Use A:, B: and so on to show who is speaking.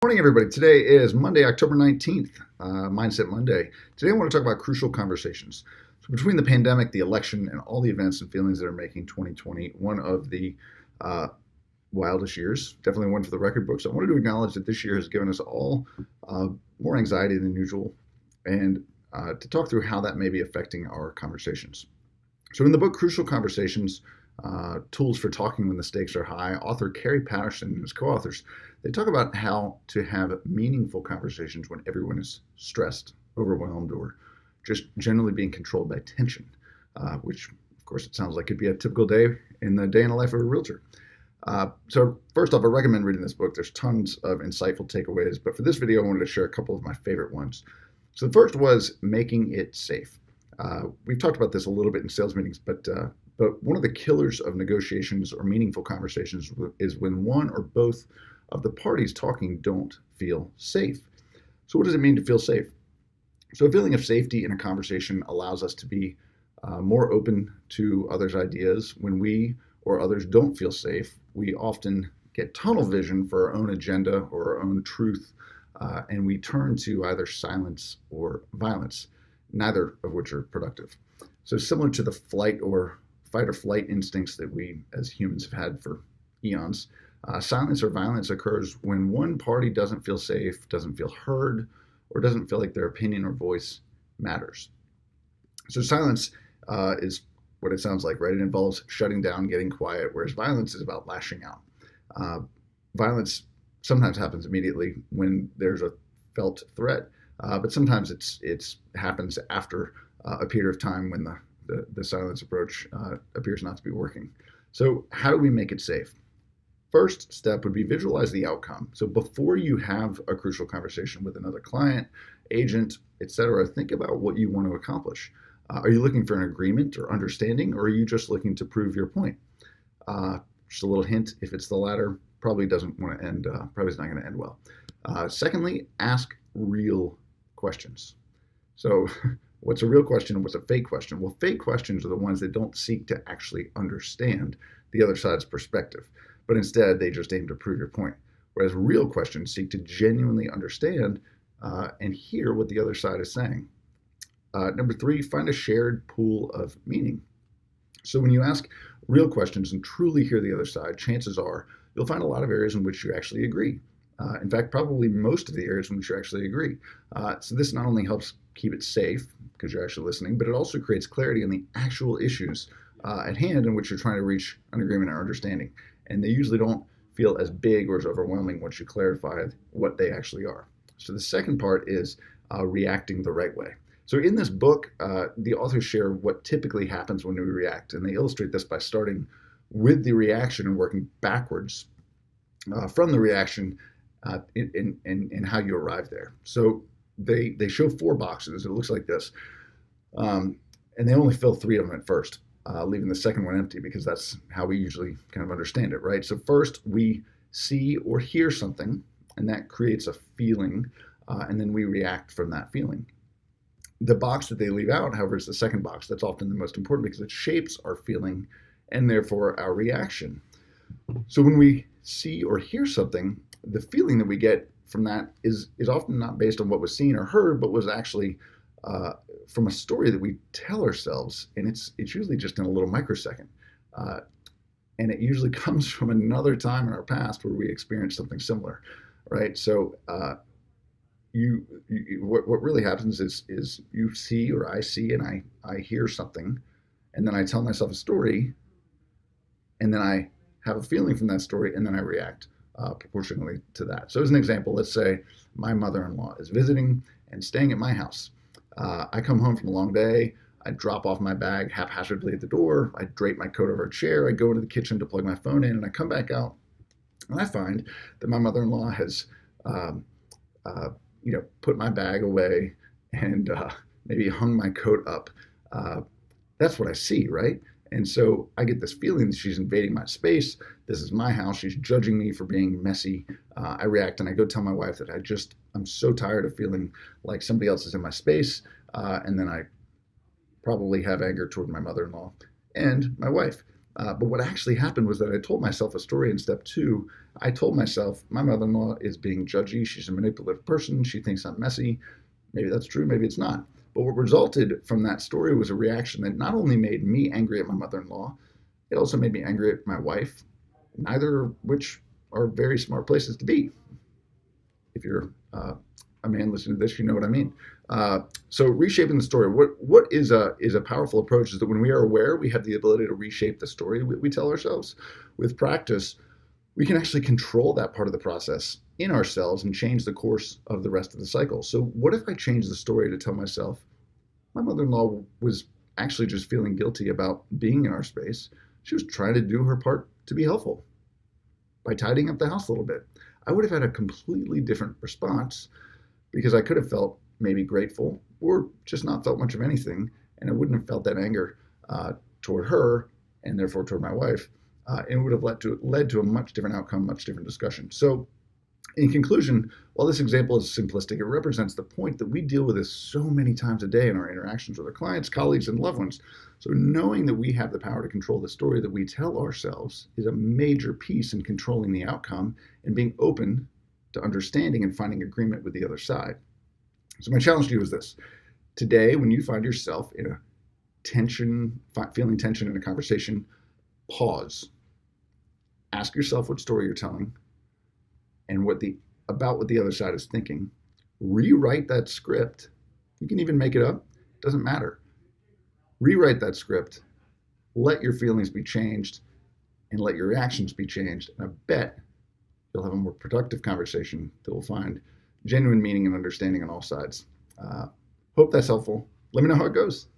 A: Morning, everybody. Today is Monday, October 19th, Mindset Monday. Today I want to talk about crucial conversations. So between the pandemic, the election, and all the events and feelings that are making 2020 one of the wildest years, definitely one for the record books, I wanted to acknowledge that this year has given us all more anxiety than usual and to talk through how that may be affecting our conversations. So in the book, Crucial Conversations, Tools for Talking When the Stakes Are High, author Kerry Patterson and his co-authors, they talk about how to have meaningful conversations when everyone is stressed, overwhelmed, or just generally being controlled by tension, which, of course, it sounds like could be a typical day in the life of a realtor. So first off, I recommend reading this book. There's tons of insightful takeaways, but for this video, I wanted to share a couple of my favorite ones. So the first was making it safe. We've talked about this a little bit in sales meetings, but one of the killers of negotiations or meaningful conversations is when one or both of the parties talking don't feel safe. So what does it mean to feel safe? So a feeling of safety in a conversation allows us to be more open to others' ideas. When we or others don't feel safe, we often get tunnel vision for our own agenda or our own truth, and we turn to either silence or violence, neither of which are productive. So similar to the fight or flight instincts that we as humans have had for eons, silence or violence occurs when one party doesn't feel safe, doesn't feel heard, or doesn't feel like their opinion or voice matters. So silence is what it sounds like, right? It involves shutting down, getting quiet, whereas violence is about lashing out. Violence sometimes happens immediately when there's a felt threat, but sometimes it happens after a period of time when the silence approach appears not to be working. So how do we make it safe? First step would be visualize the outcome. So before you have a crucial conversation with another client, agent, etc., think about what you want to accomplish. Are you looking for an agreement or understanding, or are you just looking to prove your point? Just a little hint, if it's the latter, probably doesn't want to end, probably is not going to end well. Secondly, ask real questions. So what's a real question and what's a fake question? Well, fake questions are the ones that don't seek to actually understand the other side's perspective, but instead they just aim to prove your point. Whereas real questions seek to genuinely understand and hear what the other side is saying. Number three, find a shared pool of meaning. So when you ask real questions and truly hear the other side, chances are you'll find a lot of areas in which you actually agree. In fact, probably most of the areas in which you actually agree. So this not only helps keep it safe because you're actually listening, but it also creates clarity on the actual issues at hand in which you're trying to reach an agreement or understanding. And they usually don't feel as big or as overwhelming once you clarify what they actually are. So the second part is reacting the right way. So in this book, the authors share what typically happens when we react, and they illustrate this by starting with the reaction and working backwards from the reaction in how you arrive there. So they show 4 boxes. It looks like this, and they only fill 3 of them at first, leaving the second one empty because that's how we usually kind of understand it, right? So first we see or hear something, and that creates a feeling, and then we react from that feeling. The box that they leave out, however, is the second box. That's often the most important because it shapes our feeling and therefore our reaction. So when we see or hear something, the feeling that we get from that is often not based on what was seen or heard, but was actually from a story that we tell ourselves, and it's usually just in a little microsecond. And it usually comes from another time in our past where we experienced something similar, right? So what really happens is you see or I see and I hear something, and then I tell myself a story, and then I have a feeling from that story, and then I react proportionally to that. So as an example, let's say my mother-in-law is visiting and staying at my house. I come home from a long day. I drop off my bag haphazardly at the door. I drape my coat over a chair. I go into the kitchen to plug my phone in, and I come back out, and I find that my mother-in-law has put my bag away and maybe hung my coat up. That's what I see, right? And so I get this feeling that she's invading my space. This is my house. She's judging me for being messy. I react and I go tell my wife that I'm so tired of feeling like somebody else is in my space. And then I probably have anger toward my mother-in-law and my wife. But what actually happened was that I told myself a story in step 2 I told myself, my mother-in-law is being judgy. She's a manipulative person. She thinks I'm messy. Maybe that's true. Maybe it's not. But what resulted from that story was a reaction that not only made me angry at my mother-in-law, it also made me angry at my wife, neither of which are very smart places to be. If you're a man listening to this, you know what I mean. So reshaping the story. What is a powerful approach is that when we are aware, we have the ability to reshape the story we tell ourselves. With practice, we can actually control that part of the process in ourselves and change the course of the rest of the cycle. So what if I change the story to tell myself, my mother-in-law was actually just feeling guilty about being in our space. She was trying to do her part to be helpful by tidying up the house a little bit. I would have had a completely different response because I could have felt maybe grateful or just not felt much of anything, and I wouldn't have felt that anger toward her and therefore toward my wife. And it would have led to a much different outcome, much different discussion. So in conclusion, while this example is simplistic, it represents the point that we deal with this so many times a day in our interactions with our clients, colleagues, and loved ones. So knowing that we have the power to control the story that we tell ourselves is a major piece in controlling the outcome and being open to understanding and finding agreement with the other side. So my challenge to you is this. Today, when you find yourself in a feeling tension in a conversation, pause. Ask yourself what story you're telling and what the other side is thinking. Rewrite that script. You can even make it up. It doesn't matter. Rewrite that script. Let your feelings be changed and let your reactions be changed. And I bet you'll have a more productive conversation that will find genuine meaning and understanding on all sides. Hope that's helpful. Let me know how it goes.